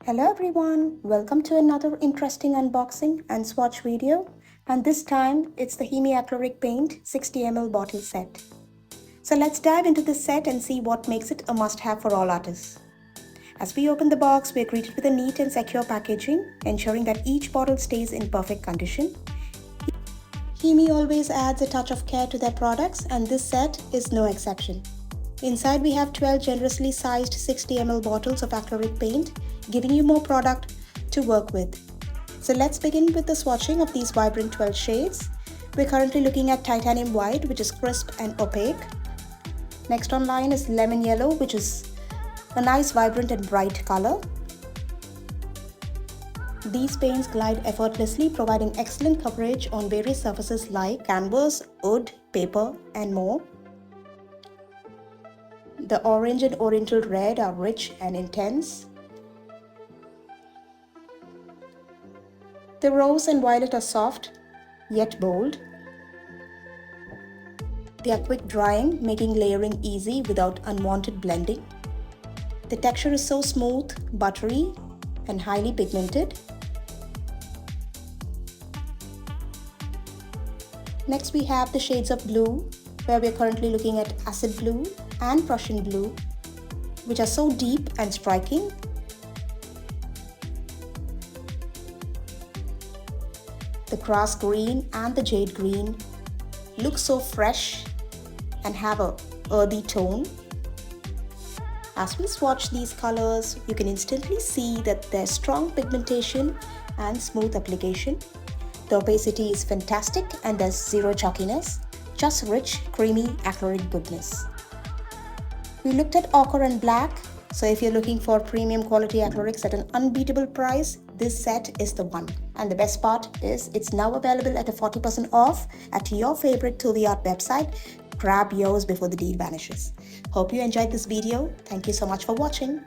Hello everyone, welcome to another interesting unboxing and swatch video, and this time it's the HIMI Acrylic Paint 60 ml bottle set. So let's dive into this set and see what makes it a must-have for all artists. As we open the box, we are greeted with a neat and secure packaging, ensuring that each bottle stays in perfect condition. HIMI always adds a touch of care to their products, and this set is no exception. Inside we have 12 generously sized 60 ml bottles of acrylic paint, giving you more product to work with. So let's begin with the swatching of these vibrant 12 shades. We're currently looking at titanium white, which is crisp and opaque. Next on line is lemon yellow, which is a nice vibrant and bright color. These paints glide effortlessly, providing excellent coverage on various surfaces like canvas, wood, paper, and more. The orange and oriental red are rich and intense. The rose and violet are soft, yet bold. They are quick drying, making layering easy without unwanted blending. The texture is so smooth, buttery, and highly pigmented. Next we have the shades of blue, where we are currently looking at acid blue and Prussian blue, which are so deep and striking. The grass green and the jade green look so fresh and have a earthy tone. As we swatch these colors, you can instantly see that there's strong pigmentation and smooth application. The opacity is fantastic and there's zero chalkiness, just rich, creamy acrylic goodness. We looked at ochre and black, so if you're looking for premium quality acrylics at an unbeatable price, this set is the one. And the best part is it's now available at a 40% off at your favorite Thoovi Art website. Grab yours before the deal vanishes. Hope you enjoyed this video. Thank you so much for watching.